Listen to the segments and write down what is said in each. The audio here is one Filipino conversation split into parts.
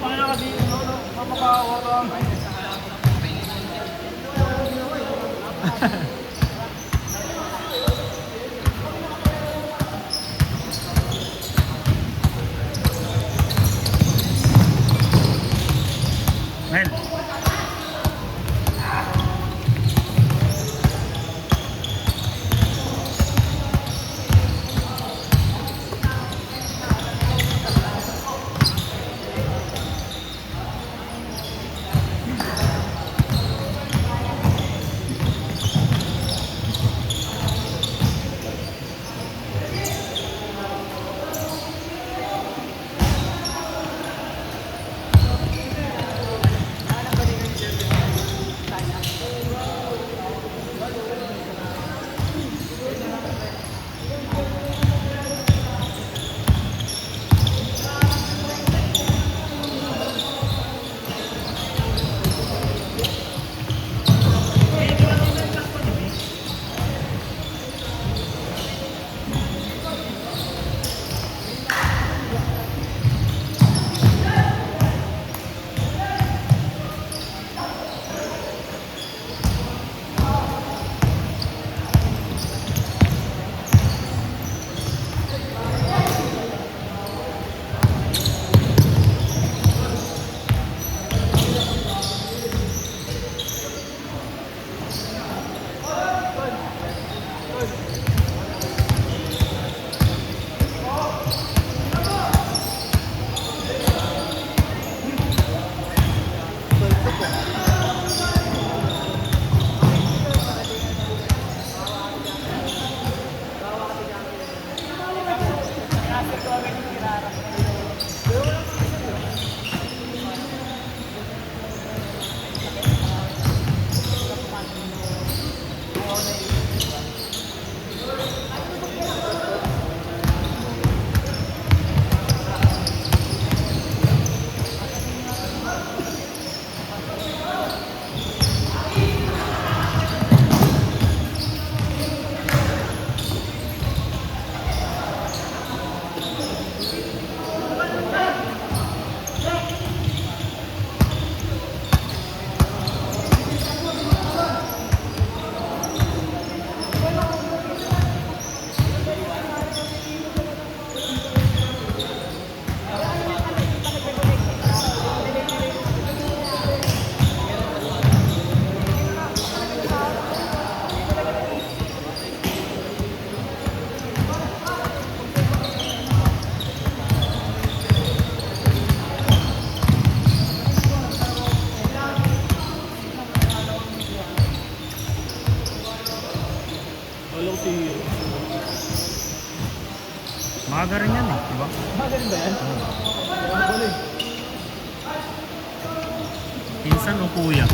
Paano kasi mapakawa Mel. Maga rin yan eh, di ba? Maga rin ba yan? Pinsan o kuya?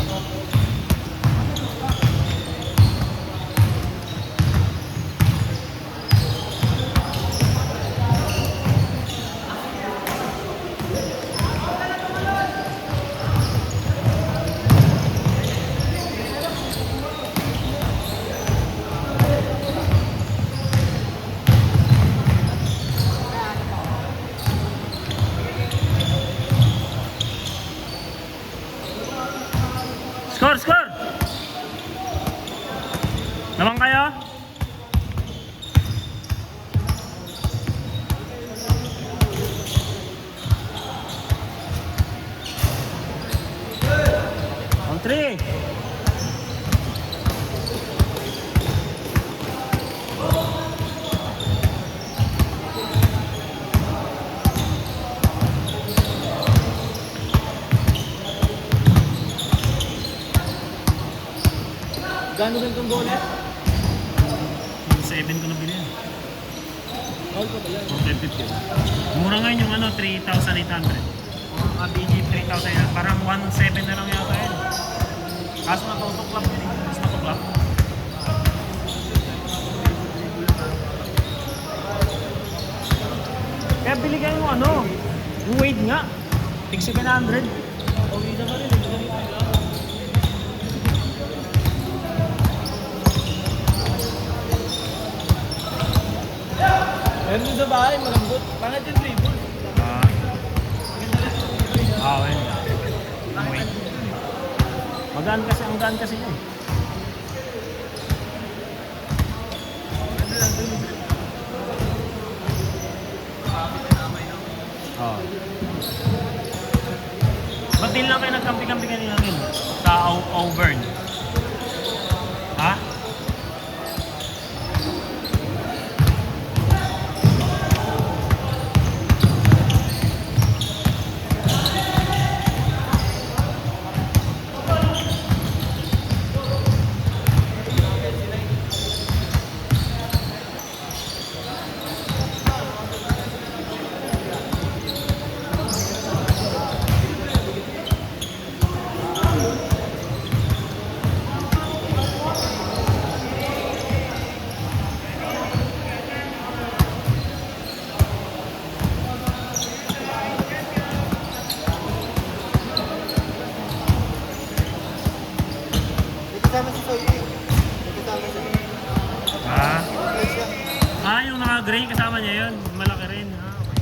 Score, score! Naman kayo? On 3. Gano'n din itong gole? Yung 7 ko na bilhin. All ko ba yan? 150. Mura ngayon yung ano, 3,800. BG 3,800. Parang 1,700 na lang yata yun. Kaso natutuklap yun eh. Mas natuklap. Kaya biligan mo ano, yung weight nga. Tig 700. Okay na ba rin? Meron din sa bahay, malambot. Pangit yung dribble. Ah, ang gaan kasi niya. Oh. Ba't din lang kayo nagkampi-kampi kanina rin? Sa Auburn? Ha? Kasama si Soy. Kasama si Ha? Iglesia. Ah, yung naka-gray kasama niya yun. Malaki rin. Ha? Okay.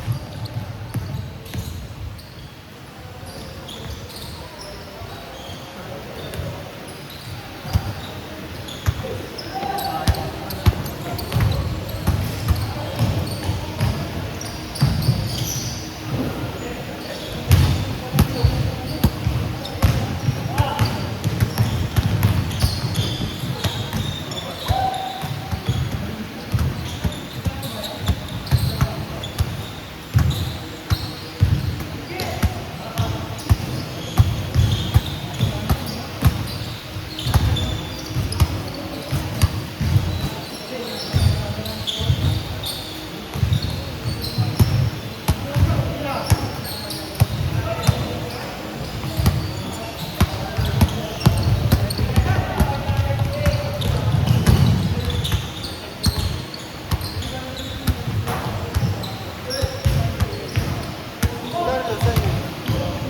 Lalo, saan yun?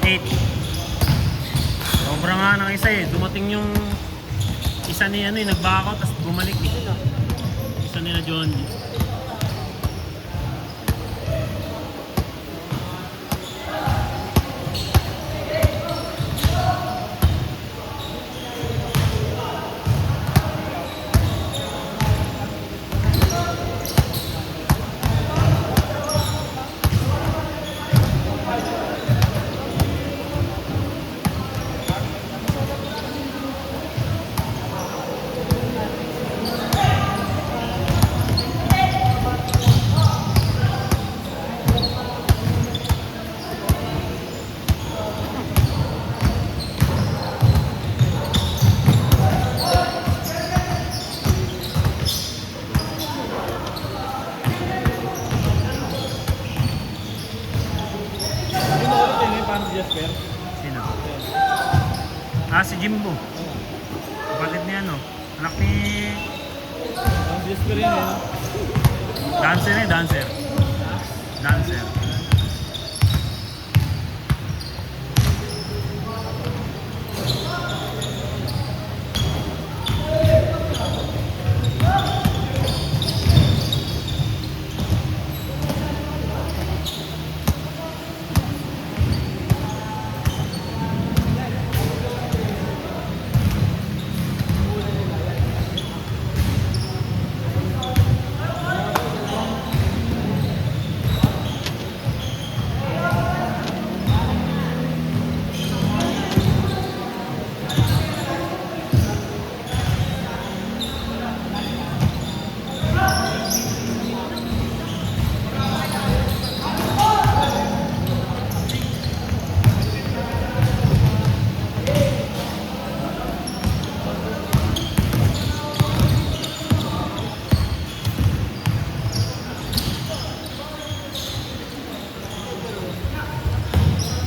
8. Sobra nga ng isa eh. Dumating yung isa ni ano eh, nagbakaw tapos bumalik eh. Isa nila John. Yung ulit yun, yung parang si Jasper. Sino? Ah, si Jimbo. Kapatid niya no. Anak ni Parang si Jasper yan eh. Dancer eh, dancer. Dancer.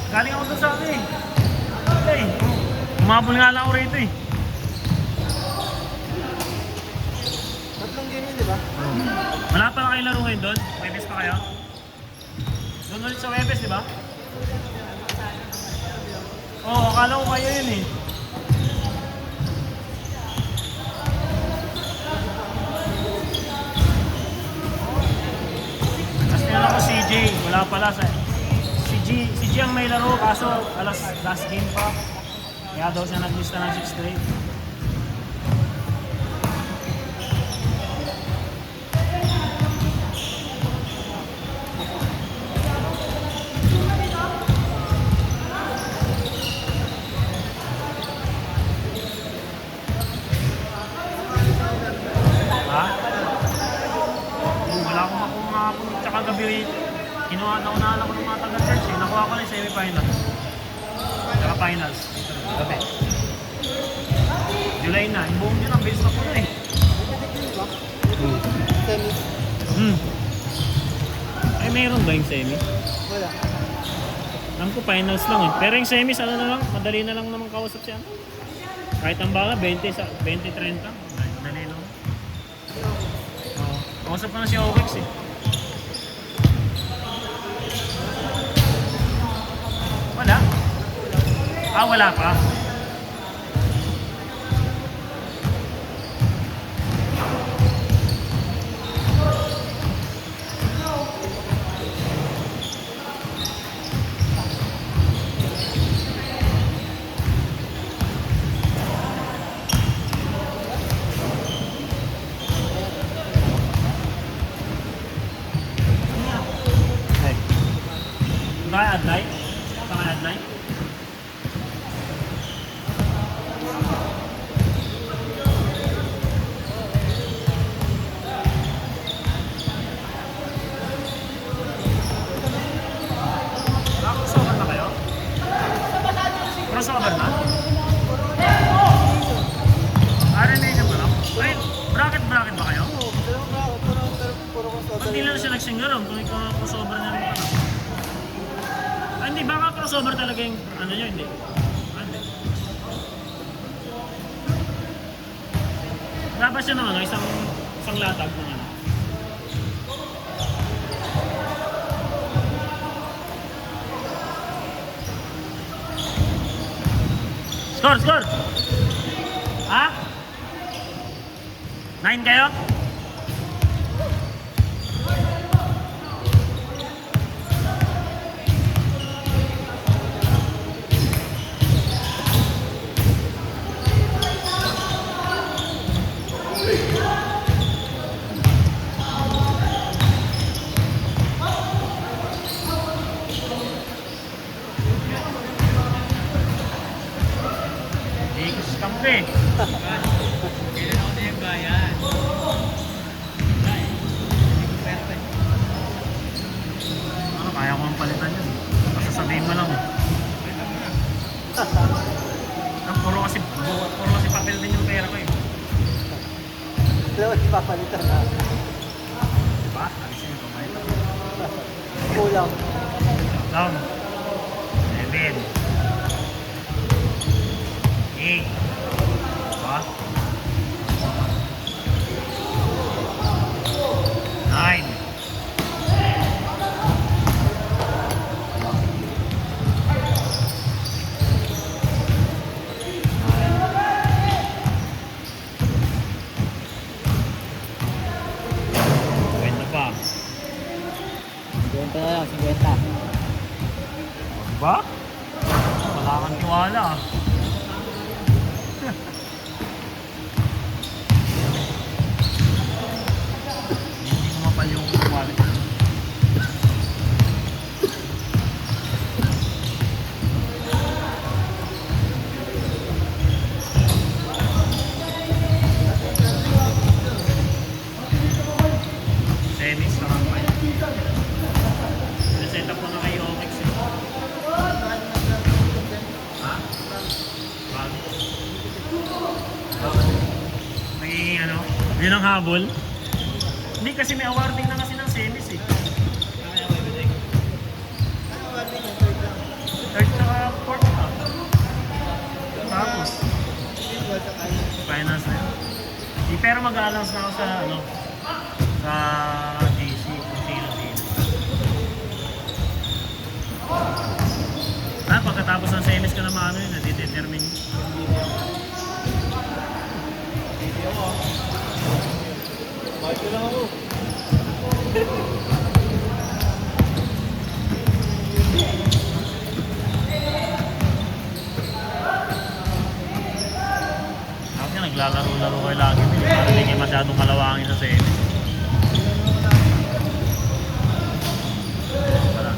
Galing ako doon sa akin eh. Okay. Umabol nga lang ako rito eh. Tatlong game yun, di ba? Wala pa na kayo laro ngayon doon? Webes pa kayo? Doon ulit sa Webes, di ba? Oo, akala ko kayo yun eh. Tapos tinanong ako si CJ, wala pala sa... Si G ang may laro, kaso last game pa. Kaya daw siya naglista ng 6th grade. Ha? Wala akong makuha ako tsaka gabi rito. Kinuha na unahan ako ng mga taga-church eh. Nakuha ko na yung semi-finals. Tsaka finals. Gabi. July na. Yung buong yun ang base na ko na eh. Semis. Ay, mayroon ba yung semi? Wala. Alam ko finals lang eh. Pero yung semis, ano na lang, madali na lang naman kausap siya. Kahit ang baka, 20, 30. Dali lang. Oo. Kausap ko na si Owex eh. Wala? Ah, wala pa. Baka adlay? Baka adlay? Crossover na kayo? Crossover na? RNA ba lang? Ay, bracket ba kayo? Oo, puro ko sa Ba't di lang siya nagsingaron kung ikaw crossover na rin pala? Ah, hindi. Baka crossover talaga yung ano nyo, hindi? Ah, hindi. Labas siya ng ano, isang latag ng ano. Score! Ha? 9 kayo? Ikos kampe. Kailan ako na yung bayan? Ano, kaya ko ang palitan yun. Sasabihin mo lang. Puro kasi papel din yung pera ko eh. Dalawa si papalitan na. Diba? Alisin yung kamay. Kulang. Down. 7. 8. Diba? 9. Kwenta pa. 50 na lang, 50. Diba? Wala kang tiwala ah. Hindi ko mapal yung wallet. Semis na kampay. Set up ko na kay Omex eh. Ha? Bakit? Nagiging ano? Yun ang habol? Hindi kasi may awarding na kasi ng semis eh. May awarding. Ano awarding yung third lang? Third na fourth na. Tapos, Equal sa kanya. finals na yun. Di, pero mag-a-announce na ako sa ano, sa GC kung sino-sino. Ah, pagkatapos ng semis ka naman ano yun, nadidetermine. Bakit ko lang ako? naglalaro-laro kayo lagi. Para hindi kayo masyadong kalawangin sa semis. Wala.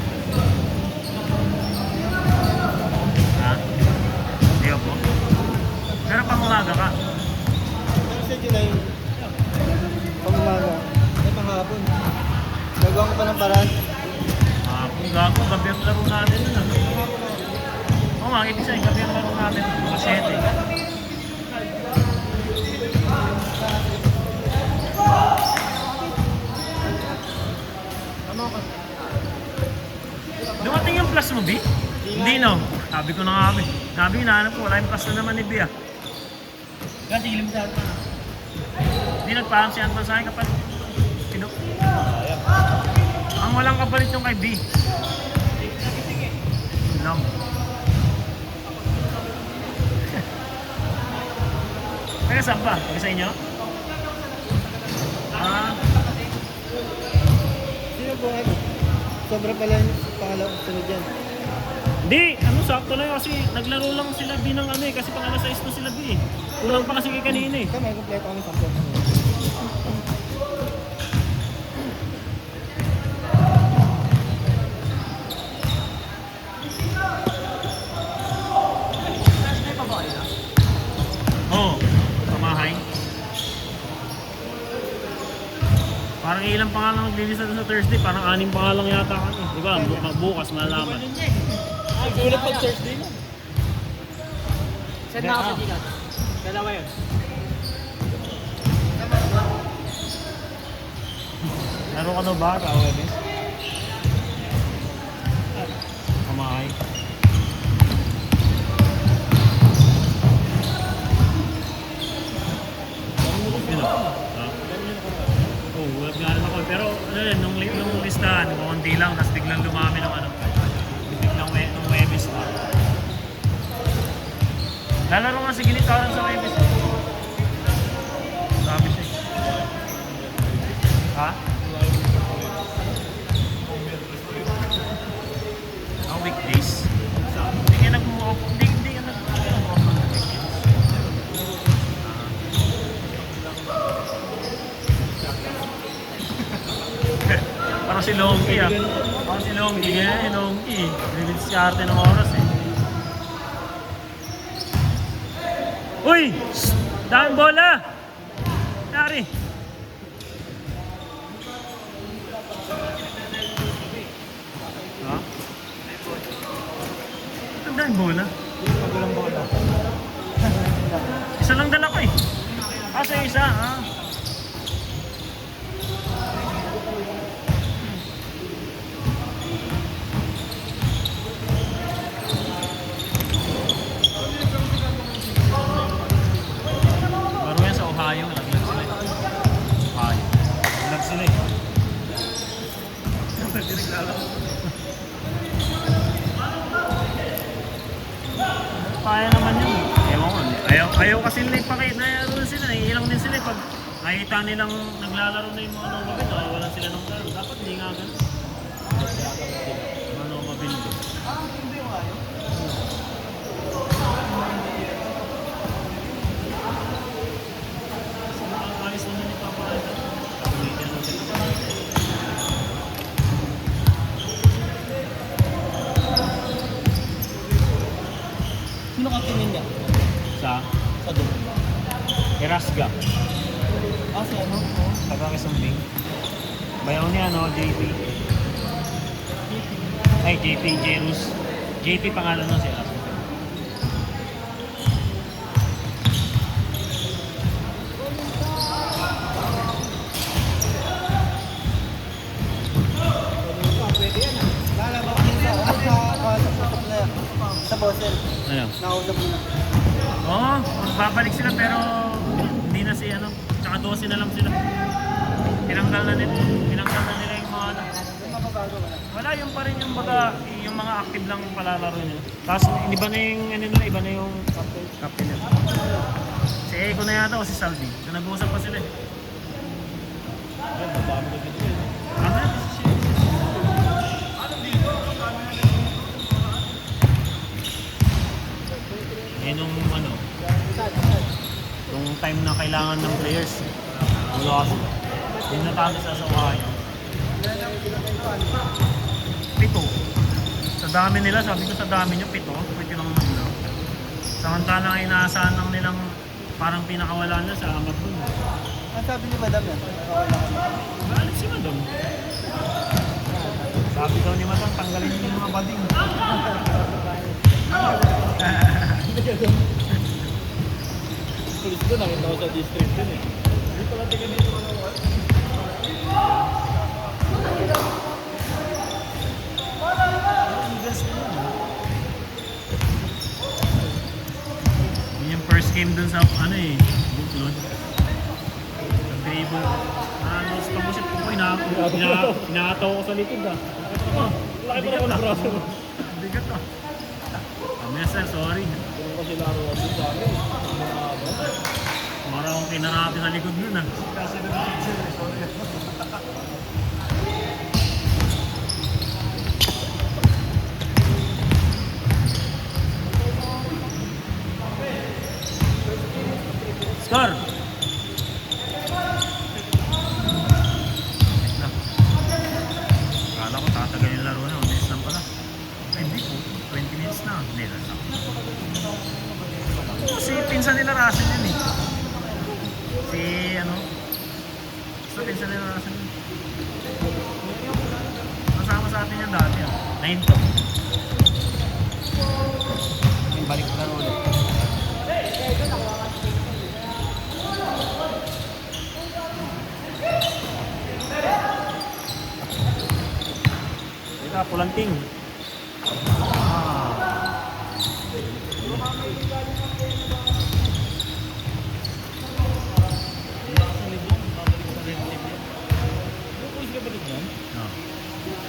Ha? Hindi po. Pero pang umaga ka. Ano sa July? Pag umaga. Ay, panghapon. Gagawa ko pa ng paraan. Kung gago, gabi ang laro natin nun. Ano? Oo nga, ibig sabihin, gabi ang laro natin. Mga 7. Dumating yung plus mo, B? Hindi, no? Sabi ko na nga, B. Sabi, hinahanap ko, wala yung plus na naman ni B, ah. Kasi ilim sa akin. Hindi nagpaham si Anton sa akin kapag pinok. Ang walang kapalit yung kay B. Yun lang. Kaya saan ba? Kaya sa inyo? Ah, Sino po ay? Sobra pala yung pangalawang sunod yan. hindi, ano sakto lang yun kasi naglaro lang sila B ng ano eh kasi pang alas 6 na sila B eh. Kulang pa kasi kay kanina eh. Ito, may kompleto kami 10. Oo, pamahay. Parang ilang pa nga lang naglilista sa Thursday, parang 6 pa nga lang yata kami. Di ba? Bukas malalaman. Sulit pag Thursday na. Set na ako sa Gcash. Dalawa yun. Laro ka daw ba? Kawebis? Pamahay. Sino? Ha? Oo, wala nga rin ako. Pero ano yun, nung listahan, konti lang, tapos biglang dumami ng ano. Biglang nung Webis na. Lalaro nga si Ginitaran sa Webis. Sabi siya. Ha? Ang weekdays? Hindi ka nag-mo-off. Hindi ka nag-mo-off ng weekdays. Parang si Longki ah. Parang si Longki. Ganyan si Longki. Release si arte ng oras eh. Uy! Shhh! Daan bola! Nari! Ha? Ang daan bola? Magulang bola. Isa lang dala ko eh. Sa isa ha? Laro yan sa Ohio, naglag sila eh. Ohio. Naglag sila eh. Hindi naglalaro. Kaya naman yun. Ewan ko. Ayaw kasi nila ipakita. Nayaroon sila. Ilang din sila eh. Pag nakita nilang naglalaro na yung mga Nova Build, wala sila ng laro. Dapat hindi nga ganun. Mga Nova Build. Kasi nakakalis naman ni Papa Alta. Ulitin lang sila. Sino kapinin niya? Sa Sa doon. Erasga. Si ano? Taga Kisumbing. Bayaw niya no, JP. Ay, JP, Jerus. JP pangalan nun si Erasga. Pwede yan ah. Lalabak din sa Bosel. Ano? Nakausap mo na. Oo, babalik sila pero hindi na si ano, tsaka 12 na lang sila. Tinanggal na nila yung mga ano. Yung mababago wala. Wala, yung pa rin yung mga active lang palalaro nila. Tapos iba na yung ano nila, iba na yung captain nila. Si Eko na yata o si Salvi. So, nag-uusap pa sila eh. Ano? Eh nung ano, Yung time na kailangan ng players. Wala kasi. Yung natalo sa Ohio. 7. Sa dami nila, sabi ko sa dami nyo, 7. Pwede lang naman lang. Samantalang inaasahan lang nilang parang pinakawala na sa amat dun. Ang sabi ni Madam yan? Galit si Madam. Sabi daw ni Madam, tanggalin niyo yung mga bading. Pulis doon, nakita ko sa district din eh. Hindi pala taga dito mga what? Yun yung first game dun sa ano eh, Buklod. Sa table. Ano, sa tamusit ko po, inakataw ko sa likod ah. Laki pa naman ang braso mo. Bigat ah. Kami sir, sorry. Kung kasi laro ako dun sa akin. Mara akong kinarate sa likod nun ah. Kasi nag-picture eh, sorry. Score! Akala ko tatagal yung laro na, minutes lang pala. Ay, hindi po, 20 minutes na. Hindi lang. Kasi pinsan nila Russell yun eh. Si ano? Basta pinsan nila Russell yun. Masama sa atin yan dati ah. 9 to. Balik ko laro ulit. Ika, pulanting.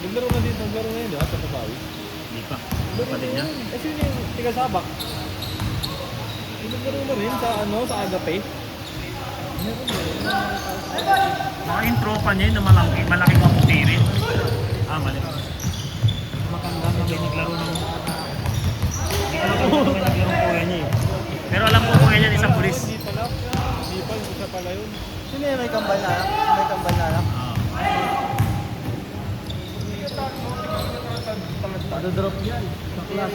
Naglaro na din, naglaro na yun, di ba? Sa Papawi. Hindi pa. Kapatid niya. Kasi yun yung tiga-sabak. Naglaro na rin sa ano, sa Agape. Mga intro pa niya yun na malaking maputi rin. Ah, mali. Makanda na may naglaro ng... Hindi ko naglaro ng kuya niya eh. Pero alam ko kuya niya isang pulis. Hindi pala. Hindi pa, yung isa pala yun. Sino yung may kambal na anak? May kambal na anak? Ah. Drop yan. Sa class.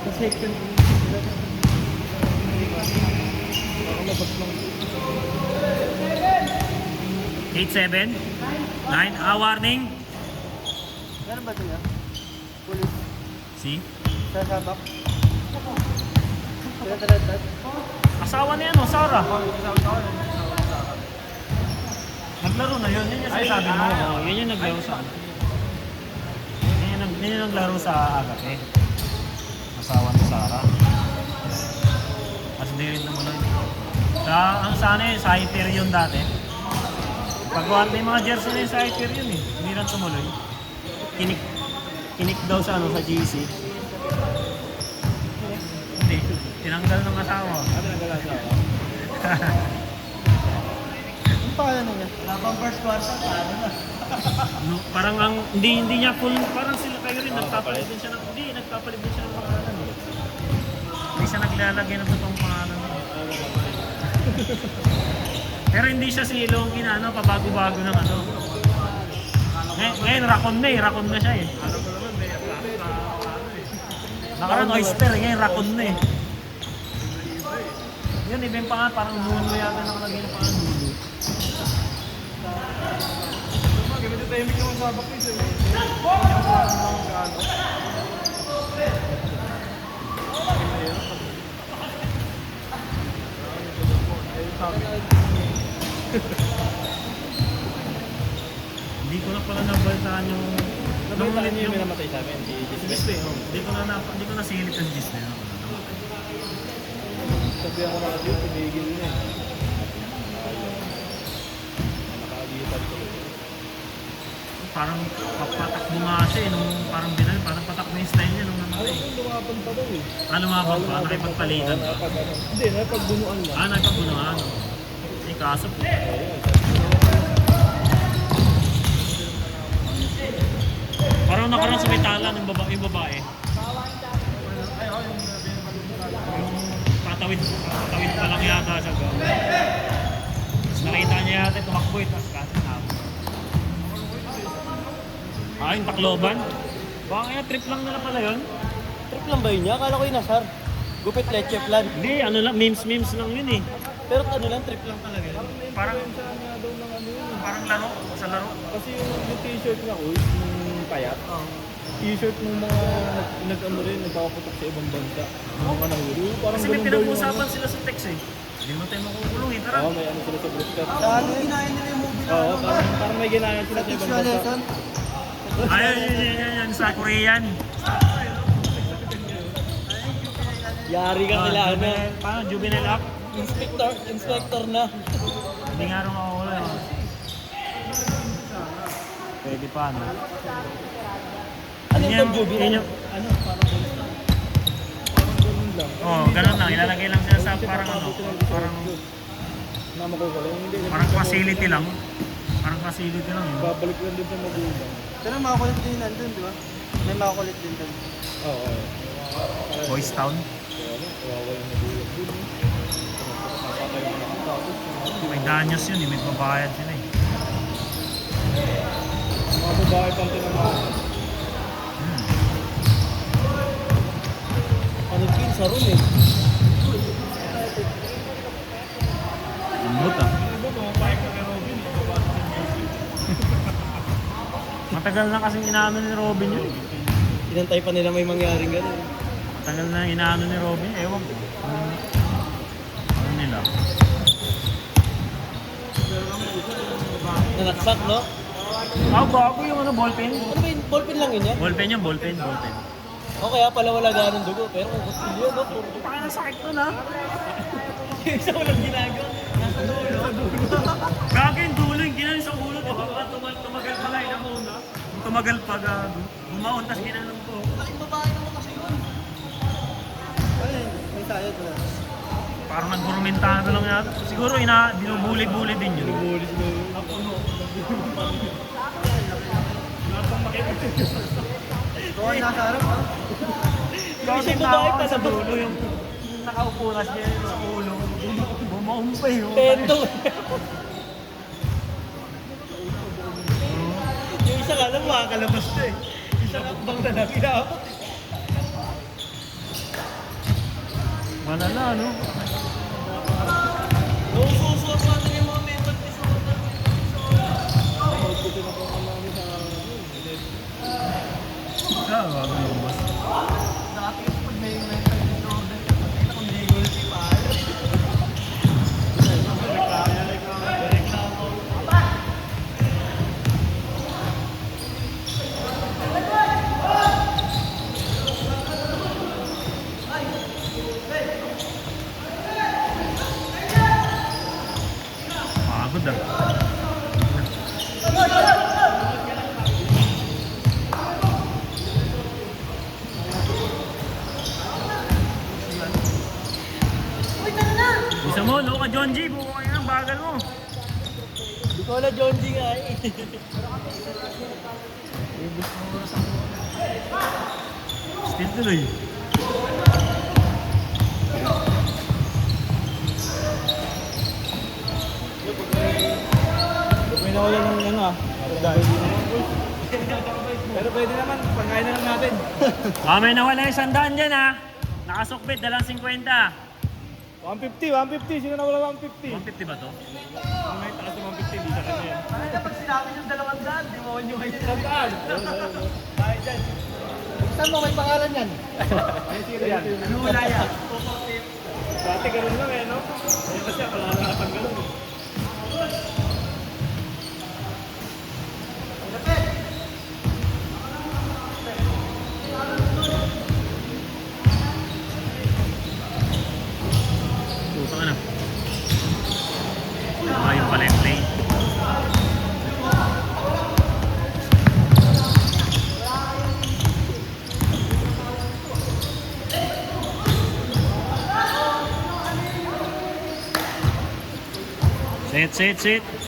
Sa second. Nakalabas lang. 8-7. 9. Warning. Meron ba ito yan? Police. See? Sa sabak. Tira-tira-tira. Asawa niya no, Sarah. Naglaro na yun. Yun yung sinasabi mo. Oh, yun yung naglaro sa ano. Yun yung naglaro sa Agape. Asawa ni Sarah. Kasi di rin naman yun. Sa, ano sana yun, sa Hyperion dati. Pagkuhan na yung mga jersey na yun sa Hyperion eh. Hindi lang tumuloy. Kinik daw sa ano, sa GC. Hindi. Tinanggal ng asawa. Ano nagala siya? Ano pangalan niya? Labang first quarter, paano na? No, parang ang hindi niya full, parang sila kayo rin nagpapalit din siya ng nagpapalit din siya ng pangalan. Hindi siya naglalagay ng totoong pangalan. Pero hindi siya si Ilonggi na ano, pabago-bago ng ano. Ngayon Racon na siya eh. Nakaraan Oyster, ngayon Racon na eh. Yun, iba yung pangalan, parang Nuno yata nakalagay ng pangalan Nuno. Ganito tayo may yung sabak niya siya. Hindi ko na pala nabaltaan yung... Nabaltaan niyo yung may namatay sa amin, si Disney. Hindi ko na silip yung Disney. Sabi ako na yun, tumigil niya. Nakakalitan ko. Parang patakbo nga siya eh, nung parang binal, parang patakbo yung style niya nung namatay. Lumaban pa daw eh. Lumabang pa, nakipagpalitan pa. Hindi, napagbunuan lang. Nagpagbunuhan. Eh kaso po. Parang nakarang sa may tala ng yung babae. Yung patawid Kakatawid pa lang yata siya. Tapos nakita niya yata tumakbo eh. Tapos kasi nabot. Yung Tacloban. Baka kaya trip lang nila pala yun. Trip lang ba yun niya? Akala ko yung nasar. Gupit leche plan. Hindi, ano lang, memes lang yun eh. Pero ano lang, trip lang talaga yun. Parang, Nga daw ng ano yun. parang laro, sa laro. Kasi yung t-shirt niya ko, yung payat. T-shirt ng mga nag-ano rin, nagpapaputok sa ibang bansa. Mga nahuli. Parang Kasi may ganun daw yung pinag-uusapan sila sa text eh. Hindi mo tayo makukulong eh, tara. Oo, may ano sila sa group chat. Ano ginaya nila yung movie na Oo, parang may ginaya sila sa ibang Picture bansa. lesson? Ayun, sa Korean. Yari ka nila, ano. Paano, juvenile up? Inspector na. Hindi nga rin makakula eh. Pwede pa, no? Ano Yun yung juvenile? yun yung- Ano, parang ganun lang. Oo, ganun lang. Ilalagay lang sila sa parang ano, parang Na makukuha. Hindi, parang facility lang. Parang facility lang yun. babalik lang din sa magulang. Pero makakulit din nandun, di ba? May makakulit din doon. Oo. Boys Town. Kaya lang, kawawa yung magulang din. Napatay mo na tapos. May danyos yun eh, may babayad sila eh. Mga babae pang tinamahan. Ano kin sa room eh? Lambot ah. Matagal na kasing inaano ni Robin yun. Inantay pa nila may mangyaring gano'n. Matagal na inaano ni Robin, ewan ko. Ano nila? Nanaksak, no? Bago yung ano, ballpen. Ano ba yun? Ballpen lang yun yan? Ballpen yan, ballpen. O kaya pala wala ganun dugo. Pero kung kutsilyo, no? Puro Baka nasakit to na. yung isa walang ginagawa. Nasa dulo. Gago yung dulo, yung ginano sa ulo. Diba? Tumagal pala yun ang una. Tumagal pa, gago. Bumaon, tas ginanong ko. Laking babae naman kasi yun. Ano yun? May sayad na. Parang nagburmentado lang yata. Siguro binubuli-buli din yun. Bulis na yun. Roy, nasa harap ha? Yung isang Bakit babae tao pa sa sa dulo yung nakaupo na siya sa ulo. Bumaon pa yun. Tento. Yung isa ka lang makakalabas na eh. Isang akbang na lang inaabot. Malala, no? Naususuot natin yung mga mental disorder. Ah, bago lumabas. Dati pag may mental disorder ka, kung di gulpi pa. Pagod ah. Bisa mo, Luka John G, buko kayo ng bagal mo. Di ko na John G nga eh. Still tuloy. May nawala ng ano ah. Pero pwede naman, pangkain na lang natin. May nawala yung 100 dyan ha. Nakasukbit, dalang 50. 150, sino nawala 150? 150 ba to? Ang may taas ng 150, di sa kanya yan. Ano dapat sinabi yung 200? Di mo nyo kayo. Sandaan! Bakit dyan? Saan mo may pangalan yan? Ay, sino yan? Ano wala yan? Dati ganun lang eh, no? Ayun kasi, wala na nakatang ganun. Puta ka na. Ayun pala yung play. Sit.